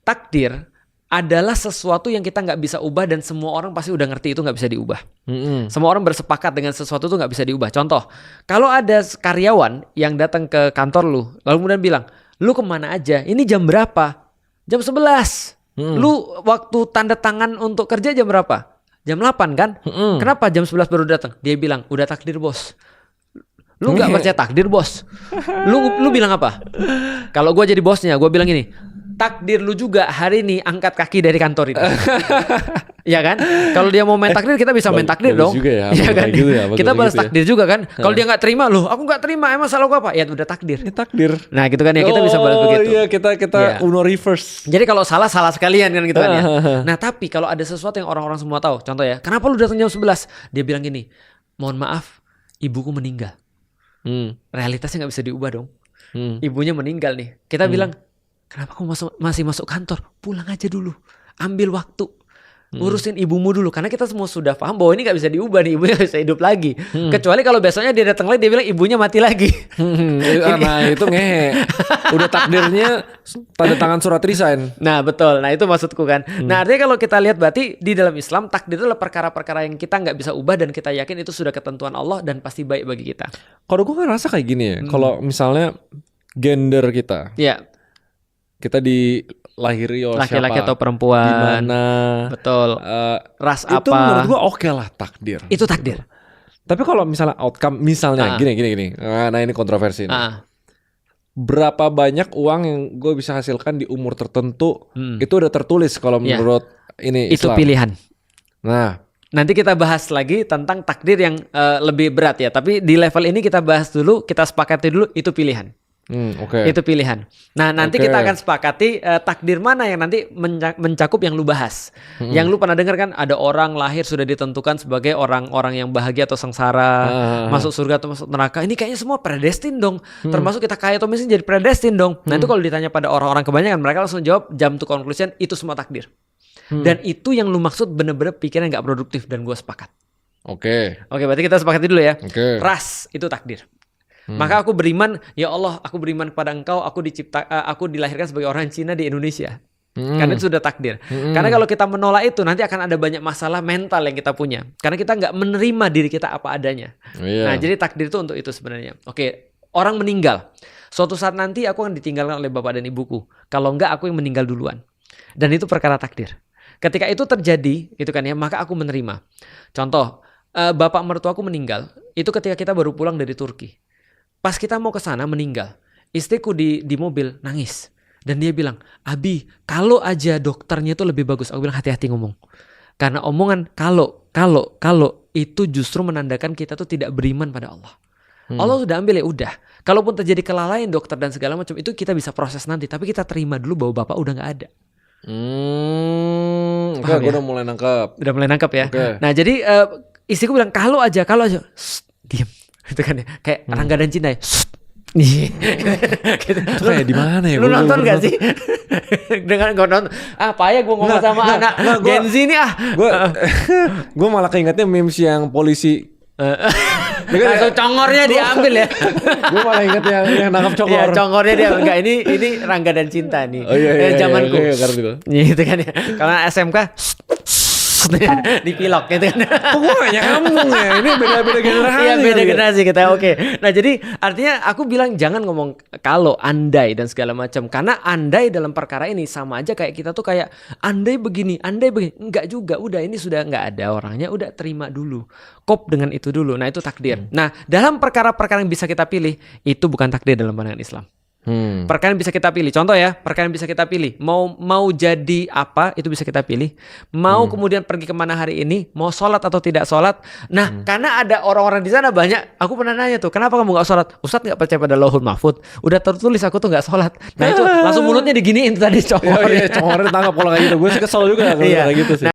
takdir adalah sesuatu yang kita nggak bisa ubah dan semua orang pasti udah ngerti itu nggak bisa diubah. Semua orang bersepakat dengan sesuatu itu nggak bisa diubah. Contoh, kalau ada karyawan yang datang ke kantor lu, lalu kemudian bilang, lu kemana aja? Ini jam berapa? Jam 11. Lu waktu tanda tangan untuk kerja jam berapa? Jam 8 kan? Kenapa jam 11 baru datang? Dia bilang, udah takdir bos. Lu nggak percaya takdir bos? Lu bilang apa? Kalau gue jadi bosnya, gue bilang gini, takdir lu juga hari ini angkat kaki dari kantor ini. Ya kan? Kalau dia mau main takdir, kita bisa main takdir dong. Ya, ya kan? gitu ya, kita balas gitu takdir juga kan. Kalau dia nggak terima, loh aku nggak terima, emang salah gua apa? Ya udah takdir. Ya, takdir. Nah gitu kan ya, kita bisa balas begitu. Iya, kita Uno reverse. Jadi kalau salah sekalian kan gitu kan ya. Nah tapi kalau ada sesuatu yang orang-orang semua tahu, contoh ya, kenapa lu datang jam 11? Dia bilang gini, mohon maaf, ibuku meninggal. Realitasnya nggak bisa diubah dong. Ibunya meninggal nih. Kita bilang, kenapa kamu masih masuk kantor? Pulang aja dulu, ambil waktu, urusin ibumu dulu. Karena kita semua sudah paham bahwa ini gak bisa diubah nih, ibunya gak bisa hidup lagi. Kecuali kalau besoknya dia datang lagi, dia bilang ibunya mati lagi. Nah itu ngehe. Udah takdirnya tanda tangan surat resign. Nah betul, nah itu maksudku kan. Nah artinya kalau kita lihat berarti di dalam Islam takdir itu adalah perkara-perkara yang kita gak bisa ubah dan kita yakin itu sudah ketentuan Allah dan pasti baik bagi kita. Kalau gue ngerasa kayak gini ya, kalau misalnya gender kita, kita dilahiri oleh laki-laki siapa, atau perempuan, di mana, betul, ras itu apa, menurut gua oke lah takdir. itu takdir. Tapi kalau misalnya outcome, misalnya gini, nah ini kontroversi nih. Berapa banyak uang yang gue bisa hasilkan di umur tertentu, itu udah tertulis kalau menurut ini Islam. Itu pilihan. Nah, nanti kita bahas lagi tentang takdir yang lebih berat ya. Tapi di level ini kita bahas dulu, kita sepakati dulu itu pilihan. Itu pilihan. Nah nanti kita akan sepakati takdir mana yang nanti mencakup yang lu bahas. Yang lu pernah dengar kan ada orang lahir sudah ditentukan sebagai orang-orang yang bahagia atau sengsara, masuk surga atau masuk neraka. Ini kayaknya semua predestin dong. Termasuk kita kaya atau miskin jadi predestin dong. Nah itu kalau ditanya pada orang-orang kebanyakan, mereka langsung jawab jump to conclusion itu semua takdir. Dan itu yang lu maksud bener-bener pikiran gak produktif dan gue sepakat. Oke, berarti kita sepakati dulu ya. Ras itu takdir. Maka aku beriman, ya Allah, aku beriman kepada Engkau, aku dilahirkan sebagai orang Cina di Indonesia. Karena itu sudah takdir. Karena kalau kita menolak itu, nanti akan ada banyak masalah mental yang kita punya. Karena kita nggak menerima diri kita apa adanya. Nah, jadi takdir itu untuk itu sebenarnya. Oke, orang meninggal. Suatu saat nanti aku akan ditinggalkan oleh bapak dan ibuku. Kalau enggak, aku yang meninggal duluan. Dan itu perkara takdir. Ketika itu terjadi, gitu kan ya, maka aku menerima. Contoh, bapak mertuaku meninggal. Itu ketika kita baru pulang dari Turki. Pas kita mau ke sana meninggal, istriku di mobil nangis dan dia bilang, Abi, kalau aja dokternya itu lebih bagus. Aku bilang hati-hati ngomong, karena omongan kalau itu justru menandakan kita tuh tidak beriman pada Allah. Allah sudah ambil ya udah. Kalaupun terjadi kelalaian dokter dan segala macam itu kita bisa proses nanti, tapi kita terima dulu bahwa bapak udah nggak ada. Gue udah mulai nangkap. Ya. Nah jadi istriku bilang kalau aja, diam. Itu kan ya, kayak Rangga dan Cinta ya. Gitu. Itu kayak di mana ya? Lu nonton gak sih? Dengan gue nonton. Payah gue ngomong sama anak Gen Z nih Gue malah keingetnya memes yang polisi. Langsung congornya diambil ya. Gue malah inget yang nangkap congor. Iya, congornya dia enggak, ini Rangga dan Cinta nih. Zamanku. Gitu kan ya. Kalau SMK dipilok gitu kan. Kok gue gak nyambung ya? Ini beda-beda generasi. Iya beda generasi kita. Oke. Nah jadi artinya aku bilang jangan ngomong kalau, andai dan segala macam. Karena andai dalam perkara ini sama aja kayak kita tuh kayak andai begini. Enggak juga. Udah ini sudah nggak ada orangnya. Udah terima dulu. Kop dengan itu dulu. Nah itu takdir. Nah dalam perkara-perkara yang bisa kita pilih, itu bukan takdir dalam pandangan Islam. Perkara yang bisa kita pilih. Contoh ya, perkara yang bisa kita pilih. Mau jadi apa, itu bisa kita pilih. Mau kemudian pergi kemana hari ini, mau sholat atau tidak sholat. Nah, karena ada orang-orang di sana banyak. Aku pernah nanya tuh, kenapa kamu gak sholat? Ustadz gak percaya pada Lauhul Mahfud. Udah tertulis aku tuh gak sholat. Nah itu langsung mulutnya diginiin tadi congor. Congornya tangkap kalau kayak gitu. Gue sih kesel juga kalau kayak gitu sih.